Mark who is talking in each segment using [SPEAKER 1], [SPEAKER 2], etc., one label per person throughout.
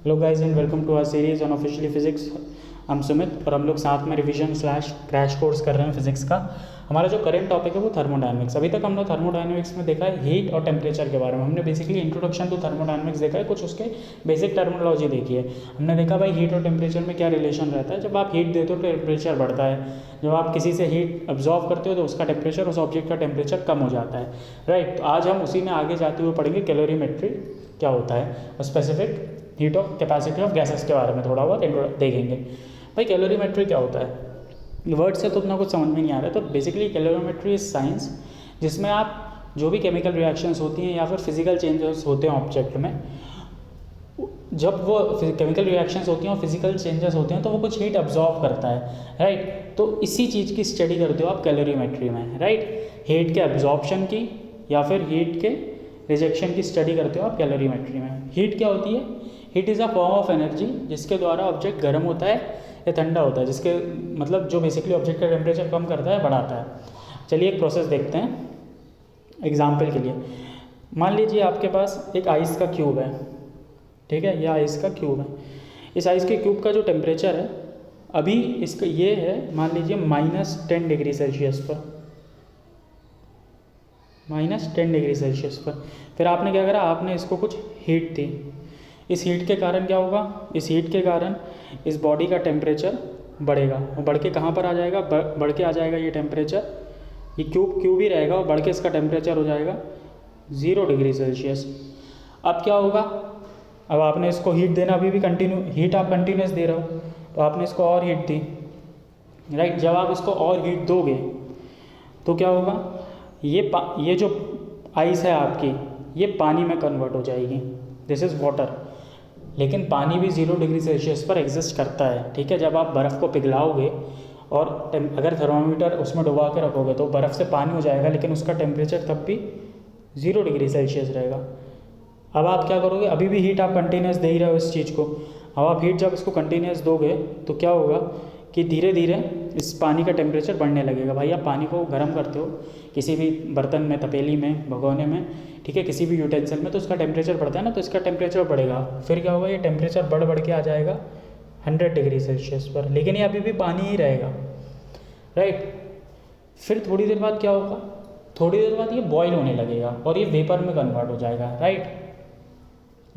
[SPEAKER 1] Hello guys and welcome to our series on officially physics. हम सुमित और हम लोग साथ में रिवीजन स्लैश क्रैश कोर्स कर रहे हैं फिजिक्स का। हमारा जो करंट टॉपिक है वो थर्मोडायनेमिक्स। अभी तक हमने थर्मोडायनेमिक्स में देखा है हीट और टेम्परेचर के बारे में। हमने बेसिकली इंट्रोडक्शन टू थर्मोडायनेमिक्स देखा है, कुछ उसके बेसिक टर्मिनोलॉजी देखी है। हमने देखा भाई हीट और टेम्परेचर में क्या रिलेशन रहता है। जब आप हीट देते हो तो टेम्परेचर बढ़ता है, जब आप किसी से हीट अब्जॉर्व करते हो तो उसका टेम्परेचर, उस ऑब्जेक्ट का टेम्परेचर कम हो जाता है, राइट। तो आज हम उसी में आगे जाते हुए पढ़ेंगे कैलोरीमेट्री क्या होता है और specific heat of capacity of gases के बारे में थोड़ा बहुत देखेंगे। भाई कैलोरीमेट्री क्या होता है, वर्ड से तो उतना कुछ समझ में नहीं आ रहा है। तो बेसिकली कैलोरीमेट्री इज साइंस जिसमें आप जो भी केमिकल रिएक्शंस होती हैं या फिर फिजिकल चेंजेस होते हैं ऑब्जेक्ट में, जब वो केमिकल रिएक्शंस होती हैं और फिजिकल चेंजेस होते हैं तो वो कुछ हीट अब्जॉर्व करता है, राइट। तो इसी चीज़ की स्टडी करते हो आप कैलोरीमेट्री में, राइट। हीट के अब्जॉर्प्शन की या फिर हीट के रिजेक्शन की स्टडी करते हो आप कैलोरीमेट्री में। हीट क्या होती है? Heat is a form of energy जिसके द्वारा ऑब्जेक्ट गर्म होता है या ठंडा होता है, जिसके मतलब जो बेसिकली ऑब्जेक्ट का टेम्परेचर कम करता है, बढ़ाता है। चलिए एक प्रोसेस देखते हैं एग्जाम्पल के लिए। मान लीजिए आपके पास एक आइस का क्यूब है, ठीक है, यह आइस का क्यूब है। इस आइस के क्यूब का जो टेम्परेचर है अभी इसका ये है, मान लीजिए -10 डिग्री सेल्सियस पर, -10 डिग्री सेल्सियस पर। फिर आपने क्या करा, आपने इसको कुछ हीट दी। इस हीट के कारण क्या होगा, इस हीट के कारण इस बॉडी का टेम्परेचर बढ़ेगा। और बढ़ के कहाँ पर आ जाएगा, बढ़ के आ जाएगा ये टेम्परेचर, ये क्यूब ही रहेगा और बढ़ के इसका टेम्परेचर हो जाएगा 0 डिग्री सेल्सियस। अब क्या होगा, अब आपने इसको हीट देना, अभी भी कंटिन्यू हीट आप कंटिन्यूस दे रहे हो, तो आपने इसको और हीट दी, राइट। जब आप इसको और हीट दोगे तो क्या होगा, ये जो आइस है आपकी, ये पानी में कन्वर्ट हो जाएगी, दिस इज़ वाटर। लेकिन पानी भी 0 डिग्री सेल्सियस पर एग्जिस्ट करता है, ठीक है। जब आप बर्फ़ को पिघलाओगे और अगर थर्मामीटर उसमें डुबा के रखोगे तो बर्फ़ से पानी हो जाएगा, लेकिन उसका टेम्परेचर तब भी 0 डिग्री सेल्सियस रहेगा। अब आप क्या करोगे, अभी भी हीट आप कंटिन्यूस दे ही रहे हो इस चीज़ को। अब आप हीट जब इसको कंटिन्यूस दोगे तो क्या होगा कि धीरे धीरे इस पानी का टेम्परेचर बढ़ने लगेगा। भाई आप पानी को गर्म करते हो किसी भी बर्तन में, तपेली में, भगोने में, ठीक है, किसी भी यूटेंसिल में, तो इसका टेम्परेचर बढ़ता है ना, तो इसका टेम्परेचर बढ़ेगा। फिर क्या होगा, ये टेम्परेचर बढ़ के आ जाएगा 100 डिग्री सेल्सियस पर, लेकिन ये अभी भी पानी ही रहेगा, राइट। फिर थोड़ी देर बाद क्या होगा, थोड़ी देर बाद ये बॉयल होने लगेगा और ये वेपर में कन्वर्ट हो जाएगा, राइट।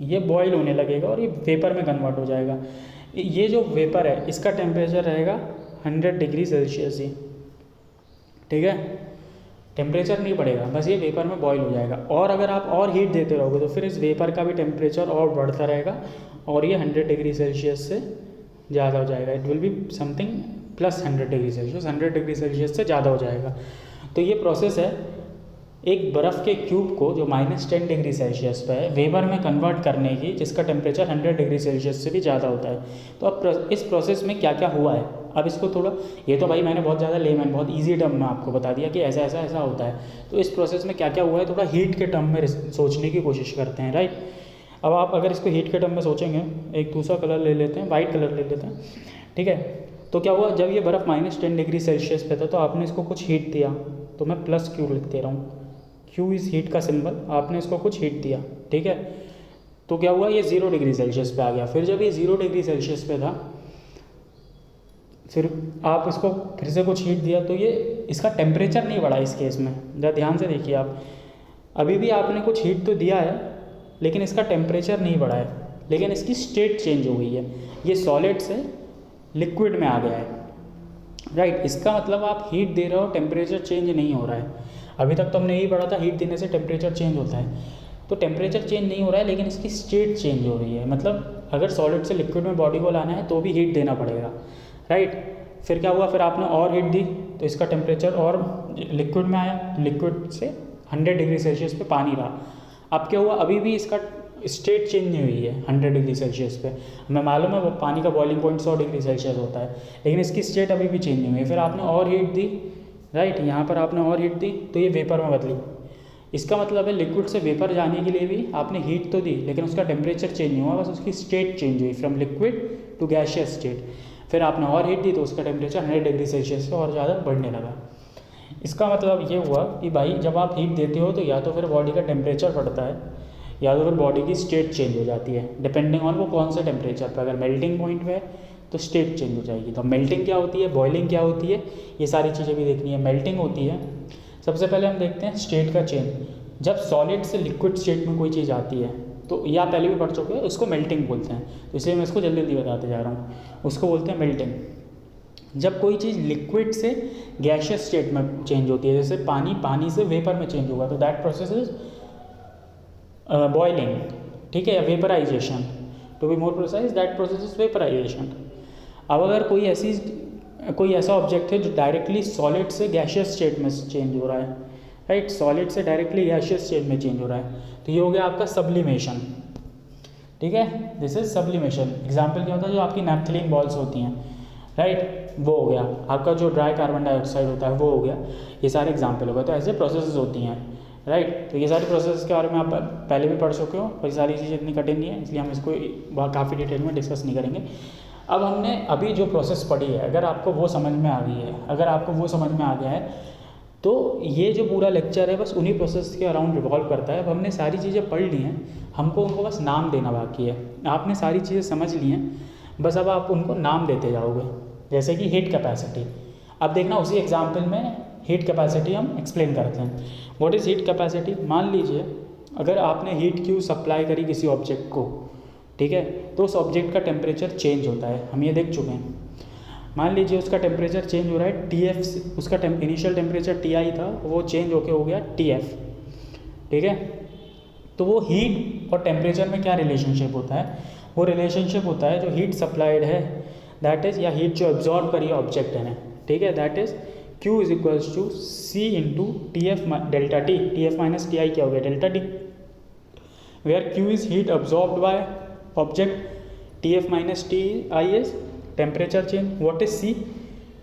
[SPEAKER 1] ये बॉयल होने लगेगा और ये वेपर में कन्वर्ट हो जाएगा। ये जो वेपर है इसका टेम्परेचर रहेगा 100 डिग्री सेल्सियस ही, ठीक है। टेम्परेचर नहीं बढ़ेगा, बस ये वेपर में बॉयल हो जाएगा। और अगर आप और हीट देते रहोगे तो फिर इस वेपर का भी टेम्परेचर और बढ़ता रहेगा और ये 100 डिग्री सेल्सियस से ज़्यादा हो जाएगा। It will be something plus 100 degree Celsius, 100 degree Celsius से ज़्यादा हो जाएगा। तो ये प्रोसेस है एक बर्फ़ के क्यूब को जो -10 डिग्री सेल्सियस पे है वेपर में कन्वर्ट करने की, जिसका टेम्परेचर 100 डिग्री सेल्सियस से भी ज़्यादा होता है। तो अब इस प्रोसेस में क्या क्या हुआ है, अब इसको थोड़ा, ये तो भाई मैंने बहुत ज़्यादा लेमन, बहुत इजी टर्म में आपको बता दिया कि ऐसा ऐसा ऐसा होता है। तो इस प्रोसेस में क्या क्या हुआ है, थोड़ा हीट के टर्म में सोचने की कोशिश करते हैं, राइट। अब आप अगर इसको हीट के टर्म में सोचेंगे, एक दूसरा कलर ले लेते हैं, वाइट कलर ले लेते हैं, ठीक है। तो क्या हुआ, जब ये बर्फ़ -10 डिग्री सेल्सियस पे था तो आपने इसको कुछ हीट दिया, तो मैं +Q लिख दे रहा हूँ, Q इज़ हीट का सिंबल। आपने इसको कुछ हीट दिया, ठीक है। तो क्या हुआ, ये 0 डिग्री सेल्सियस पे आ गया। फिर जब ये 0 डिग्री सेल्सियस पे था, फिर आप इसको फिर से कुछ हीट दिया, तो ये इसका टेम्परेचर नहीं बढ़ा इस केस में। जरा ध्यान से देखिए आप, अभी भी आपने कुछ हीट तो दिया है लेकिन इसका टेम्परेचर नहीं बढ़ा है, लेकिन इसकी स्टेट चेंज हो गई है। ये सॉलिड से लिक्विड में आ गया है, राइट। इसका मतलब आप हीट दे रहे हो, टेम्परेचर चेंज नहीं हो रहा है। अभी तक तो हमने यही पढ़ा था हीट देने से टेम्परेचर चेंज होता है, तो टेम्परेचर चेंज नहीं हो रहा है लेकिन इसकी स्टेट चेंज हो रही है। मतलब अगर सॉलिड से लिक्विड में बॉडी को लाना है तो भी हीट देना पड़ेगा, राइट। फिर क्या हुआ, फिर आपने और हीट दी तो इसका टेम्परेचर और लिक्विड में आया, लिक्विड से 100 डिग्री सेल्सियस पे पानी रहा। अब क्या हुआ, अभी भी इसका स्टेट चेंज नहीं हुई है 100 डिग्री सेल्सियस पे। हमें मालूम है वो पानी का बॉइलिंग पॉइंट 100 डिग्री सेल्सियस होता है, लेकिन इसकी स्टेट अभी भी चेंज नहीं हुई है। फिर आपने और हीट दी, राइट, यहाँ पर आपने और हीट दी तो ये वेपर में बदली। इसका मतलब है लिक्विड से वेपर जाने के लिए भी आपने हीट तो दी लेकिन उसका टेम्परेचर चेंज नहीं हुआ, बस उसकी स्टेट चेंज हुई, from liquid to gaseous state. फिर आपने और हीट दी तो उसका टेम्परेचर 100 डिग्री सेल्सियस से और ज़्यादा बढ़ने लगा। इसका मतलब ये हुआ कि भाई जब आप हीट देते हो तो या तो फिर बॉडी का टेम्परेचर बढ़ता है या तो फिर बॉडी की स्टेट चेंज हो जाती है डिपेंडिंग ऑन वो कौन से टेम्परेचर पर। अगर मेल्टिंग पॉइंट पे है तो स्टेट चेंज हो जाएगी। तो मेल्टिंग क्या होती है, बॉइलिंग क्या होती है, ये सारी चीज़ें भी देखनी है। मेल्टिंग होती है, सबसे पहले हम देखते हैं स्टेट का चेंज। जब सॉलिड से लिक्विड स्टेट में कोई चीज़ आती है तो या पहले भी पढ़ चुके हैं, उसको मेल्टिंग बोलते हैं। तो इसलिए मैं इसको जल्दी जल्दी बताते जा रहा हूँ। उसको बोलते हैं मेल्टिंग। जब कोई चीज़ लिक्विड से गैशियस स्टेट में चेंज होती है, जैसे पानी से वेपर में चेंज होगा, तो दैट प्रोसेस इज बॉइलिंग, ठीक है, या vaporisation. To be more precise that process is vaporisation. अब अगर कोई ऐसा ऑब्जेक्ट है जो डायरेक्टली सॉलिड से गैशियस स्टेट में चेंज हो रहा है, राइट, सॉलिड से डायरेक्टली गैशियस स्टेट में चेंज हो रहा है, तो ये हो गया आपका सब्लिमेशन, ठीक है, दिस इज सब्लिमेशन। एग्जाम्पल क्या होता है, जो आपकी नैप्थलीन बॉल्स होती हैं, राइट, वो हो गया। आपका जो ड्राई कार्बन डाइऑक्साइड होता है वो हो गया। ये सारे एग्जाम्पल हो गए। तो ऐसे प्रोसेसेस होती हैं, राइट। तो ये सारी प्रोसेस के बारे में आप पहले भी पढ़ चुके हो, और ये सारी चीज़ें इतनी कठिन नहीं है, इसलिए हम इसको बहुत काफ़ी डिटेल में डिस्कस नहीं करेंगे। अब हमने अभी जो प्रोसेस पढ़ी है, अगर आपको वो समझ में आ गई है, अगर आपको वो समझ में आ गया है, तो ये जो पूरा लेक्चर है बस उन्हीं प्रोसेस के अराउंड रिवॉल्व करता है। अब हमने सारी चीज़ें पढ़ ली हैं, हमको उनको बस नाम देना बाकी है। आपने सारी चीज़ें समझ ली हैं, बस अब आप उनको नाम देते जाओगे। जैसे कि हीट कैपेसिटी, अब देखना उसी एग्जाम्पल में हीट कैपेसिटी हम एक्सप्लेन करते हैं। What is heat capacity? मान लीजिए अगर आपने हीट क्यू सप्लाई करी किसी ऑब्जेक्ट को, ठीक है, तो उस ऑब्जेक्ट का टेम्परेचर चेंज होता है, हम ये देख चुके हैं। मान लीजिए उसका टेम्परेचर चेंज हो रहा है TF से, उसका इनिशियल टेम्परेचर TI था, वो चेंज होके हो गया TF, ठीक है। तो वो हीट और टेम्परेचर में क्या रिलेशनशिप होता है? वो रिलेशनशिप होता है जो हीट सप्लाइड है, दैट इज़, या हीट जो एब्जॉर्ब करी ऑब्जेक्ट है, ठीक है, that is Q is equals to C into TF delta T। TF minus TI क्या हो गया? Delta T, where Q is heat absorbed by object, TF minus TI is temperature change. What is C?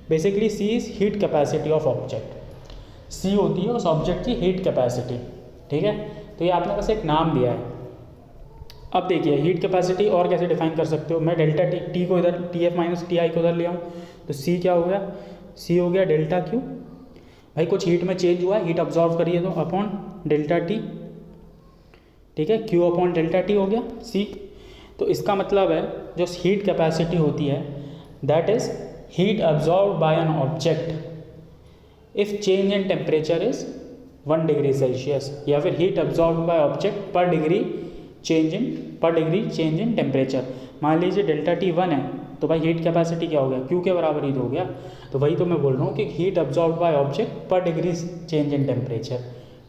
[SPEAKER 1] Basically C is heat capacity of object. C होती है उस object की heat capacity, ठीक है। तो ये आपने बस एक नाम दिया है। अब देखिए हीट कैपेसिटी और कैसे डिफाइन कर सकते हो। मैं डेल्टा टी को इधर, TF माइनस TI को इधर ले आऊँ, तो C क्या हो गया? C हो गया डेल्टा Q। भाई कुछ हीट में चेंज हुआ है, हीट ऑब्जॉर्व करिए तो अपॉन डेल्टा T, ठीक है, Q अपॉन डेल्टा T हो गया C। तो इसका मतलब है जो हीट कैपेसिटी होती है, that is heat absorb by an object if change in temperature is 1 degree Celsius, या फिर heat absorb by object per degree change in temperature. मान लीजिए डेल्टा T 1 है, तो भाई हीट कैपेसिटी क्या हो गया? Q के बराबर ही तो हो गया। तो वही तो मैं बोल रहा हूँ कि heat absorb by object per degree change in temperature,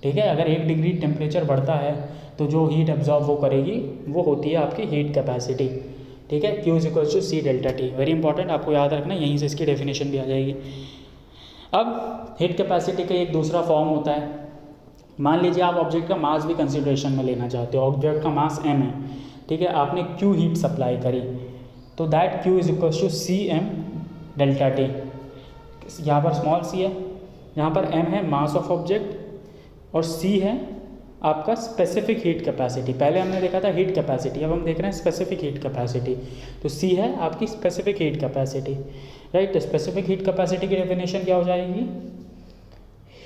[SPEAKER 1] ठीक है। अगर 1 डिग्री टेम्परेचर बढ़ता है तो जो हीट अब्जॉर्ब वो करेगी वो होती है आपकी हीट कैपेसिटी, ठीक है। Q is equals to C delta T। Very important, आपको याद रखना, यहीं से इसकी डेफिनेशन भी आ जाएगी। अब हीट कैपेसिटी का एक दूसरा फॉर्म होता है। मान लीजिए आप ऑब्जेक्ट का मास भी कंसिडरेशन में लेना चाहते हो, ऑब्जेक्ट का मास m है, ठीक है, आपने Q हीट सप्लाई करी, तो that Q is equals to CM delta T। यहाँ पर स्मॉल c है, यहाँ पर m है मास ऑफ ऑब्जेक्ट, और C है आपका स्पेसिफिक हीट कैपेसिटी। पहले हमने देखा था हीट कैपेसिटी, अब हम देख रहे हैं स्पेसिफिक हीट कैपेसिटी। तो C है आपकी स्पेसिफिक हीट कैपेसिटी, राइट। तो स्पेसिफिक हीट कैपेसिटी की डेफिनेशन क्या हो जाएगी?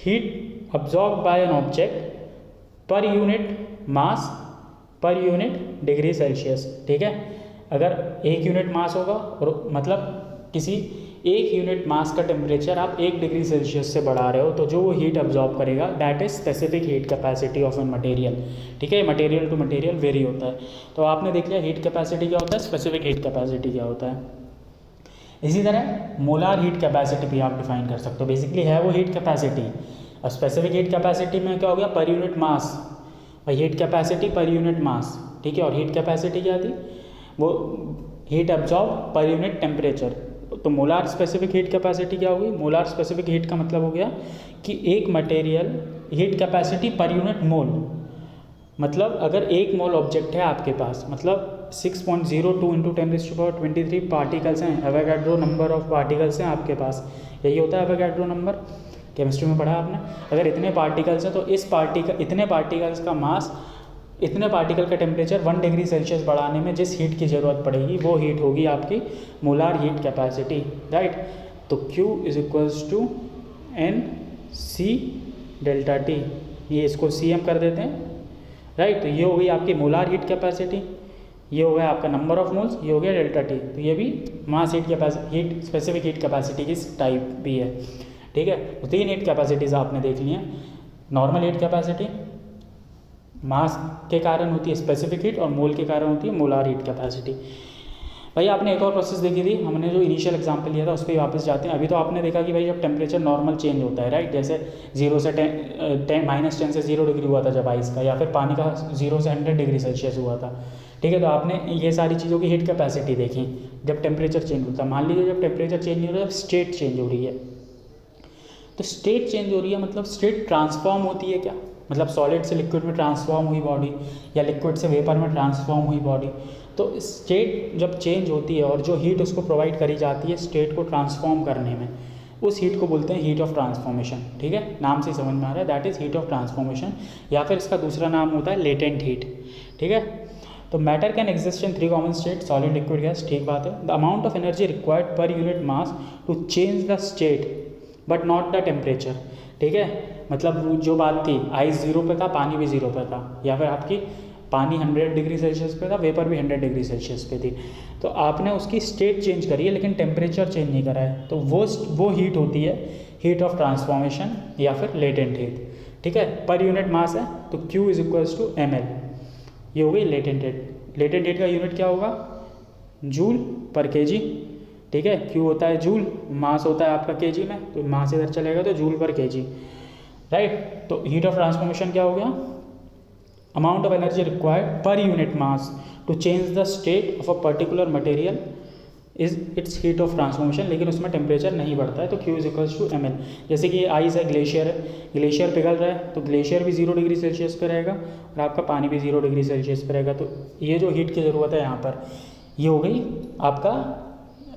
[SPEAKER 1] Heat absorb by an object per unit mass per unit degree Celsius, ठीक है। अगर 1 यूनिट मास होगा, और मतलब किसी 1 यूनिट मास का टेम्परेचर आप 1 डिग्री सेल्सियस से बढ़ा रहे हो, तो जो वो हीट अब्जॉर्ब करेगा that is specific heat capacity of an material, ठीक है। मटेरियल टू मटेरियल वेरी होता है। तो आपने देख लिया हीट कैपेसिटी क्या होता है, स्पेसिफिक हीट कैपेसिटी क्या होता है। इसी तरह मोलार हीट कैपेसिटी भी आप डिफाइन कर सकते हो। बेसिकली है वो हीट कैपेसिटी। अब स्पेसिफिक हीट कैपेसिटी में क्या हो गया? पर यूनिट मास, भाई हीट कैपेसिटी पर यूनिट मास, ठीक है। और हीट कैपेसिटी क्या थी? वो heat absorb per unit temperature. तो मोलार स्पेसिफिक हीट कैपेसिटी क्या होगी? मोलार स्पेसिफिक हीट का मतलब हो गया कि एक material heat capacity per unit mole, मतलब अगर 1 मोल ऑब्जेक्ट है आपके पास, मतलब 6.02 इंटू 10⁻23 पार्टिकल्स हैं, एवोगाड्रो नंबर ऑफ पार्टिकल्स हैं आपके पास, यही होता है एवोगाड्रो नंबर, केमिस्ट्री में पढ़ा आपने। अगर इतने पार्टिकल्स हैं तो इतने पार्टिकल्स का मास, इतने पार्टिकल का टेम्परेचर 1 डिग्री सेल्सियस बढ़ाने में जिस हीट की ज़रूरत पड़ेगी वो हीट होगी आपकी मोलार हीट कैपेसिटी, राइट। तो Q is equals to NC delta T, ये इसको CM कर देते हैं, राइट। तो ये हो गई आपकी मोलार हीट कैपेसिटी, ये हो गया आपका नंबर ऑफ मोल्स, ये हो गया डेल्टा टी। तो ये भी mass heat capacity, heat specific heat capacity की टाइप भी है, ठीक है। तो 3 हीट कैपेसिटीज़ आपने देख ली हैं। नॉर्मल हीट कैपेसिटी मास के कारण होती है स्पेसिफिक हीट, और मोल के कारण होती है मोलार हीट कैपेसिटी। भाई आपने एक और प्रोसेस देखी थी, हमने जो इनिशियल एग्जांपल लिया था उस पर वापस जाते हैं। अभी तो आपने देखा कि भाई जब टेम्परेचर नॉर्मल चेंज होता है, राइट, जैसे 0 से -10 से 0 डिग्री हुआ था जब आइस का, या फिर पानी का 0 से 100 डिग्री सेल्सियस हुआ था, ठीक है। तो आपने ये सारी चीज़ों की हीट कैपेसिटी देखी जब टेम्परेचर चेंज होता है। मान लीजिए जब टेम्परेचर चेंज हो रहा है, स्टेट चेंज हो रही है। तो स्टेट चेंज हो रही है मतलब स्टेट ट्रांसफॉर्म होती है क्या, मतलब सॉलिड से लिक्विड में ट्रांसफॉर्म हुई बॉडी, या लिक्विड से वेपर में ट्रांसफॉर्म हुई बॉडी। तो स्टेट जब चेंज होती है और जो हीट उसको प्रोवाइड करी जाती है स्टेट को ट्रांसफॉर्म करने में, उस हीट को बोलते हैं हीट ऑफ ट्रांसफॉर्मेशन, ठीक है। नाम से समझ में आ रहा है, that is heat of transformation, या फिर इसका दूसरा नाम होता है लेटेंट हीट, ठीक है। तो matter can exist in 3 common state, solid, liquid, gas, ठीक बात है। The amount of energy required per unit mass to change the state but not the temperature, ठीक है। मतलब जो बात थी, आइस 0 पे था, पानी भी 0 पे था, या फिर आपकी पानी 100 डिग्री सेल्सियस पे था, वेपर भी 100 डिग्री सेल्सियस पे थी। तो आपने उसकी स्टेट चेंज करी है लेकिन टेम्परेचर चेंज नहीं करा है, तो वो हीट होती है हीट ऑफ ट्रांसफॉर्मेशन या फिर लेटेंट हीट, ठीक है। पर यूनिट मास है तो Q is equals to ml, ये हो गई लेटेंट हीट। लेटेंट हीट का यूनिट क्या होगा, जूल पर केजी, ठीक है। Q होता है जूल, मास होता है आपका केजी में, तो मास इधर चलेगा तो जूल पर केजी, राइट। तो हीट ऑफ ट्रांसफॉर्मेशन क्या हो गया, amount of energy required per unit mass to change the state of a particular material is its heat of transformation, लेकिन उसमें टेम्परेचर नहीं बढ़ता है, तो Q is equals to ml। जैसे कि आइस है, ग्लेशियर है, ग्लेशियर पिघल रहा है तो ग्लेशियर भी 0 डिग्री सेल्सियस पे रहेगा और आपका पानी भी 0 डिग्री सेल्सियस पे रहेगा। तो ये जो हीट की ज़रूरत है यहाँ पर, ये हो गई आपका,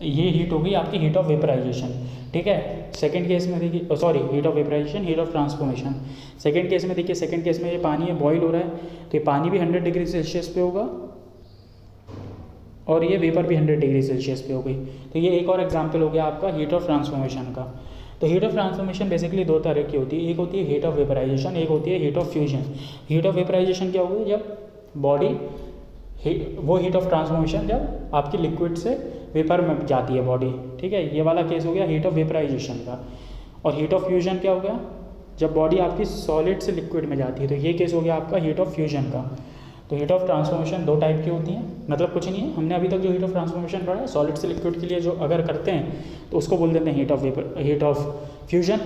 [SPEAKER 1] ये हीट हो गई आपकी हीट ऑफ वेपराइजेशन, ठीक है। सेकंड केस में देखिए, sorry, heat of vaporisation, heat of transformation. Second case में देखिए, सेकंड केस में ये पानी है, बॉईल हो रहा है, तो ये पानी भी 100 डिग्री सेल्सियस पे होगा और ये वेपर भी 100 डिग्री सेल्सियस पे हो गई। तो ये एक और एग्जांपल हो गया आपका हीट ऑफ ट्रांसफॉर्मेशन का। तो हीट ऑफ ट्रांसफॉर्मेशन बेसिकली 2 तरह की होती है, एक होती है हीट ऑफ वेपराइजेशन, एक होती है heat of fusion. Heat of vaporisation क्या होगी, जब बॉडी वो हीट ऑफ ट्रांसफॉर्मेशन जब आपकी लिक्विड से वेपर में जाती है बॉडी, ठीक है। ये वाला केस हो गया हीट ऑफ वेपराइजेशन का। और हीट ऑफ फ्यूजन क्या हो गया, जब बॉडी आपकी सॉलिड से लिक्विड में जाती है, तो ये केस हो गया आपका हीट ऑफ फ्यूजन का। तो हीट ऑफ ट्रांसफॉर्मेशन 2 टाइप की होती हैं, मतलब कुछ नहीं है, हमने अभी तक जो हीट ऑफ ट्रांसफॉर्मेशन पढ़ा है सॉलिड से लिक्विड के लिए जो अगर करते हैं तो उसको बोल देते हैं हीट ऑफ फ्यूजन,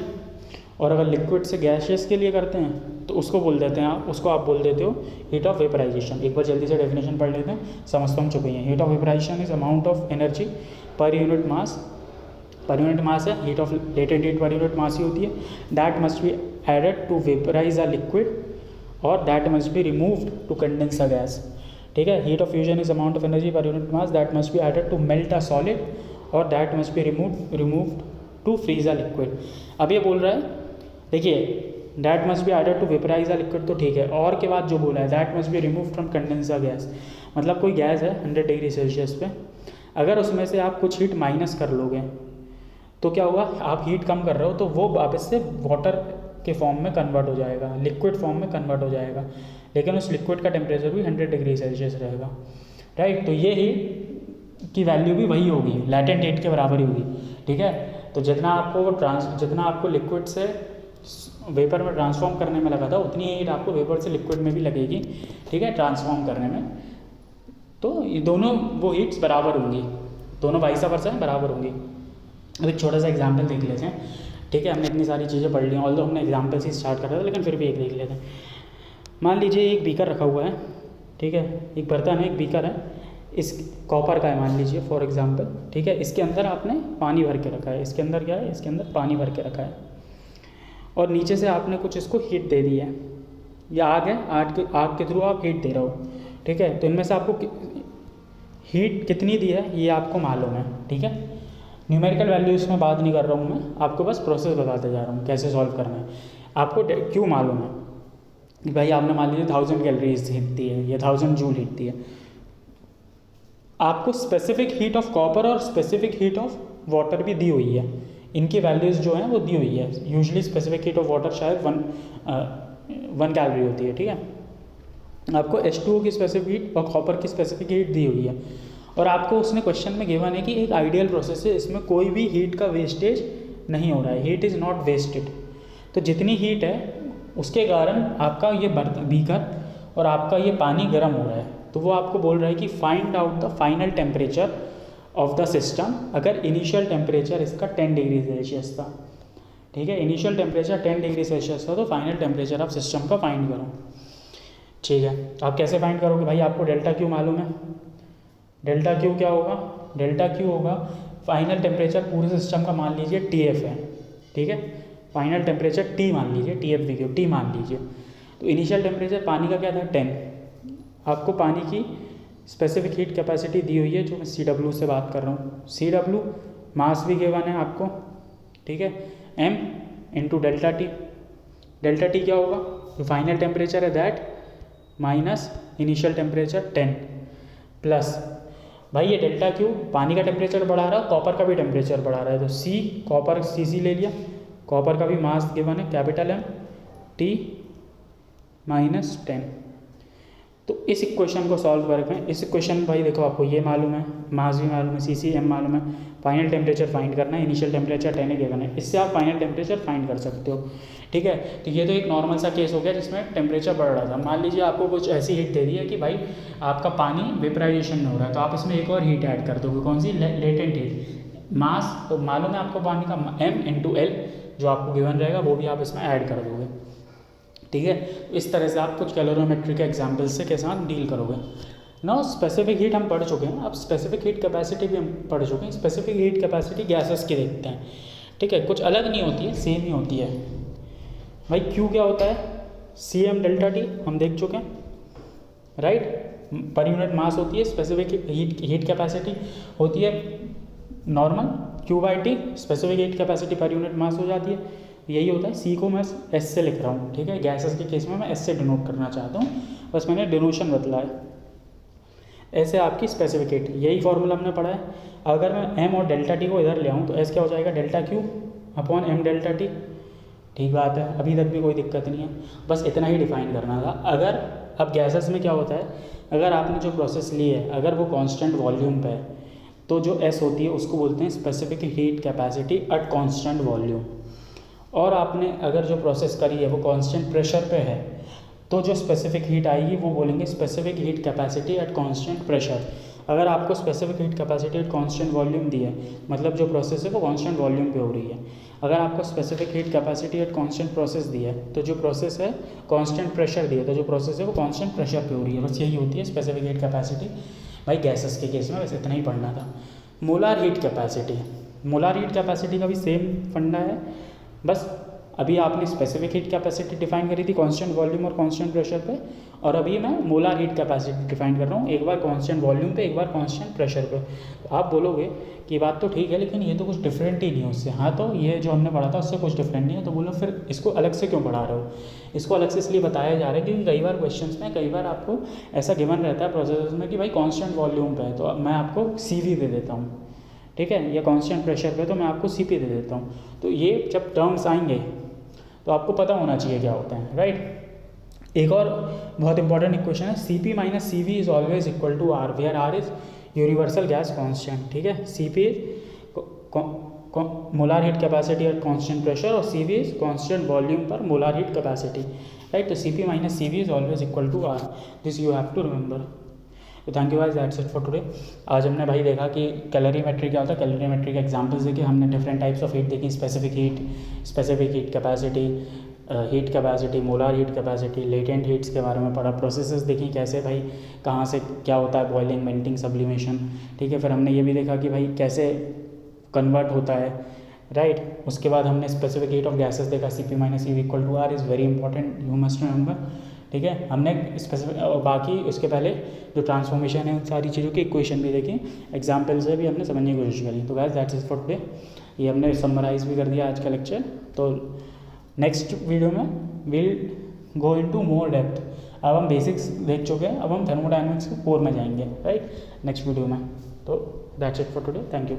[SPEAKER 1] और अगर लिक्विड से गैसियस के लिए करते हैं तो उसको बोल देते हैं उसको आप बोल देते हो हीट ऑफ वेपराइजेशन। एक बार जल्दी से डेफिनेशन पढ़ लेते हैं, समझ तो हम चुके हैं। Heat of vaporisation is amount of energy per unit mass, per unit mass है, heat of latent heat per unit mass ही होती है, that must be added to vaporise a liquid और that must be removed to condense a gas, ठीक है। Heat of fusion is amount of energy per unit mass that must be added to melt a solid और that must be removed to freeze a liquid. अब ये बोल रहा है, देखिए, that must be added to vaporise a liquid, तो ठीक है, और के बाद जो बोला है that must be remove from condense a gas, मतलब कोई गैस है 100 डिग्री सेल्सियस पे, अगर उसमें से आप कुछ हीट माइनस कर लोगे तो क्या होगा, आप हीट कम कर रहे हो तो वो वापस से वाटर के फॉर्म में कन्वर्ट हो जाएगा, लिक्विड फॉर्म में कन्वर्ट हो जाएगा, लेकिन उस लिक्विड का टेम्परेचर भी 100 डिग्री सेल्सियस रहेगा, राइट। तो ये हीट की वैल्यू भी वही होगी, लैटेंट हीट के बराबर ही होगी, ठीक है। तो जितना आपको लिक्विड से वेपर में ट्रांसफॉर्म करने में लगा था उतनी हीट आपको वेपर से लिक्विड में भी लगेगी, ठीक है, ट्रांसफॉर्म करने में। तो ये दोनों वो हीट्स बराबर होंगी, दोनों वाइस वर्सा बराबर होंगी। अब एक छोटा सा एग्जांपल देख लेते हैं, ठीक है। हमने इतनी सारी चीज़ें पढ़ ली, ऑल्दो हमने एग्जांपल से स्टार्ट कर रहा था लेकिन फिर भी एक देख लेते हैं। मान लीजिए एक बीकर रखा हुआ है, ठीक है, एक बर्तन है, एक बीकर है, इस कॉपर का है मान लीजिए फॉर एग्जांपल, ठीक है। इसके अंदर आपने पानी भर के रखा है, इसके अंदर क्या है, इसके अंदर पानी भर के रखा है और नीचे से आपने कुछ इसको हीट दे दी है, या आग है, आग के थ्रू आप हीट दे रहे हो, ठीक है। तो इनमें से आपको हीट कितनी दी है ये आपको मालूम है, ठीक है। न्यूमेरिकल वैल्यूज़ में बात नहीं कर रहा हूँ मैं, आपको बस प्रोसेस बताते जा रहा हूँ कैसे सॉल्व करना है। आपको क्यों मालूम है कि भाई आपने मान लीजिए 1000 कैलोरीज हीट दी है या 1000 जूल हीट दी है, आपको स्पेसिफिक हीट ऑफ कॉपर और स्पेसिफिक हीट ऑफ वाटर भी दी हुई है, इनकी वैल्यूज़ जो हैं वो दी हुई है। Usually specific heat of water शायद 1 कैलोरी होती है, ठीक है। आपको H2O की स्पेसिफिक हीट और कॉपर की स्पेसिफिक हीट दी हुई है, और आपको उसने क्वेश्चन में गिवन है कि एक आइडियल प्रोसेस है, इसमें कोई भी हीट का वेस्टेज नहीं हो रहा है, हीट इज़ नॉट वेस्टेड। तो जितनी हीट है उसके कारण आपका ये बीकर और आपका ये पानी गर्म हो रहा है, तो वो आपको बोल रहा है कि find out the final temperature of the system अगर इनिशियल टेम्परेचर इसका 10 डिग्री सेल्सियस था। ठीक है, इनिशियल टेम्परेचर 10 डिग्री सेल्सियस था, तो फाइनल टेम्परेचर आप सिस्टम का फाइंड करो। ठीक है, आप कैसे फाइंड करोगे भाई? आपको डेल्टा क्यू मालूम है। डेल्टा क्यू क्या होगा? डेल्टा क्यू होगा फाइनल टेम्परेचर पूरे सिस्टम का, मान लीजिए TF है। ठीक है, फाइनल टेम्परेचर T मान लीजिए, TF भी क्यों, T मान लीजिए। तो इनिशियल टेम्परेचर पानी का क्या था? 10। आपको पानी की स्पेसिफिक हीट कैपेसिटी दी हुई है, जो मैं CW से बात कर रहा हूँ। CW मास भी गिवन है आपको। ठीक है, M into delta T. Delta T क्या होगा? जो फाइनल टेम्परेचर है that minus initial temperature 10 plus भाई ये डेल्टा क्यू पानी का टेम्परेचर बढ़ा रहा है, कॉपर का भी टेम्परेचर बढ़ा रहा है, तो C कॉपर CC ले लिया, कॉपर का भी मास गिवन है कैपिटल M T माइनस 10। तो इस इक्वेशन को सॉल्व करके, इस इक्वेशन में भाई देखो आपको ये मालूम है, मास भी मालूम है, CC M मालूम है, फाइनल टेम्परेचर फाइंड करना है, इनिशियल टेम्परेचर 10 गिवन है, इससे आप फाइनल टेम्परेचर फाइंड कर सकते हो। ठीक है, तो ये तो एक नॉर्मल सा केस हो गया जिसमें टेम्परेचर बढ़ रहा था। मान लीजिए आपको कुछ ऐसी हीट दे दी है कि भाई आपका पानी वेपराइजेशन नहीं हो रहा है, तो आप इसमें एक और हीट ऐड कर दोगे, कौन सी? Latent heat. मास तो मालूम है आपको पानी का M इंटू L जो आपको गिवन रहेगा, वो भी आप इसमें ऐड कर दोगे। ठीक है, इस तरह से आप कुछ कैलोरीमेट्री के एग्जाम्पल्स से के साथ डील करोगे। ना स्पेसिफिक हीट हम पढ़ चुके हैं, अब स्पेसिफिक हीट कैपेसिटी भी हम पढ़ चुके हैं। स्पेसिफिक हीट कैपेसिटी गैसेस की देखते हैं। ठीक है, कुछ अलग नहीं होती है, सेम ही होती है भाई। क्यू क्या होता है? CM डेल्टा टी हम देख चुके हैं, राइट। पर यूनिट मास होती है, स्पेसिफिक हीट कैपेसिटी होती है normal Q/T, specific heat capacity पर यूनिट मास हो जाती है, यही होता है। C को मैं S से लिख रहा हूँ। ठीक है, गैसेस के केस में मैं S से डिनोट करना चाहता हूँ, बस मैंने डिनोशन बदला है। ऐसे आपकी स्पेसिफिक हीट, यही फॉर्मूला हमने पढ़ा है। अगर मैं M और डेल्टा टी को इधर ले आऊँ तो S क्या हो जाएगा? Delta Q upon M delta T. ठीक बात है, अभी तक भी कोई दिक्कत नहीं है, बस इतना ही डिफाइन करना था। अगर अब गैसेस में क्या होता है, अगर आपने जो प्रोसेस ली है अगर वो कांस्टेंट वॉल्यूम पे है, तो जो S होती है उसको बोलते हैं specific heat capacity at constant volume. और आपने अगर जो प्रोसेस करी है वो कांस्टेंट प्रेशर पे है, तो जो स्पेसिफिक हीट आएगी वो बोलेंगे specific heat capacity at constant pressure. अगर आपको specific heat capacity at constant volume दी है, मतलब जो प्रोसेस है वो कांस्टेंट वॉल्यूम पे हो रही है। अगर आपको specific heat capacity at constant process दी है, तो जो प्रोसेस है कांस्टेंट प्रेशर दी है, तो जो प्रोसेस है वो कांस्टेंट प्रेशर पे हो रही है। बस यही होती है स्पेसिफिक हीट कैपेसिटी भाई गैसेस के केस में, बस इतना ही पढ़ना था। Molar heat capacity, molar heat capacity का भी सेम फंडा है, बस अभी आपने स्पेसिफिक हीट कैपेसिटी डिफाइन करी थी कांस्टेंट वॉल्यूम और कांस्टेंट प्रेशर पे, और अभी मैं मोलार हीट कैपेसिटी डिफाइन कर रहा हूँ, एक बार कांस्टेंट वॉल्यूम पे, एक बार कांस्टेंट प्रेशर पे। तो आप बोलोगे कि बात तो ठीक है लेकिन ये तो कुछ डिफरेंट ही नहीं है उससे। हाँ, तो ये जो हमने पढ़ा था उससे कुछ डिफरेंट नहीं है, तो बोलो फिर इसको अलग से क्यों पढ़ा रहे हो? इसको अलग से इसलिए बताया जा रहा है क्योंकि कई बार क्वेश्चन में कई बार आपको ऐसा गिवन रहता है प्रोसेस में कि भाई कांस्टेंट वॉल्यूम पे है तो मैं आपको CV दे देता हूँ। ठीक है, या कांस्टेंट प्रेशर पे तो मैं आपको CP दे देता हूँ। तो ये जब टर्म्स आएंगे तो आपको पता होना चाहिए क्या होते हैं, राइट। एक और बहुत इंपॉर्टेंट इक्वेशन है, CP minus CV is always equal to R, where R is universal gas constant. ठीक है, CP molar heat capacity at constant pressure और CV इज कांस्टेंट वॉल्यूम पर मोलार हीट कैपेसिटी, राइट। तो CP minus CV is always equal to R, this you have to remember. तो thank you guys, that's it for today. आज हमने भाई देखा कि calorimetry क्या होता है, कैलोरीमेट्री के एग्जांपल्स देखे हमने, डिफरेंट टाइप्स ऑफ हीट देखी, specific heat capacity, heat capacity, molar heat capacity, latent heats के बारे में पढ़ा, प्रोसेसेस देखी कैसे भाई कहाँ से क्या होता है, बॉइलिंग, मेल्टिंग, सब्लिमेशन। ठीक है, फिर हमने ये भी देखा कि भाई कैसे कन्वर्ट होता है, राइट। उसके बाद हमने स्पेसिफिक हीट ऑफ गैसेस देखा, CP minus CV equal to R is very important, you must remember. ठीक है, हमने स्पेसिफिक बाकी उसके पहले जो ट्रांसफॉर्मेशन है उन सारी चीज़ों की इक्वेशन भी देखी, एग्जाम्पल से भी हमने समझने की कोशिश करी। तो guys that's it for today, ये हमने समराइज़ भी कर दिया आज का लेक्चर। तो नेक्स्ट वीडियो में will go into more depth. अब हम बेसिक्स देख चुके हैं, अब हम थर्मोडायनामिक्स के कोर में जाएंगे, राइट, नेक्स्ट वीडियो में। तो that's it for today, thank you.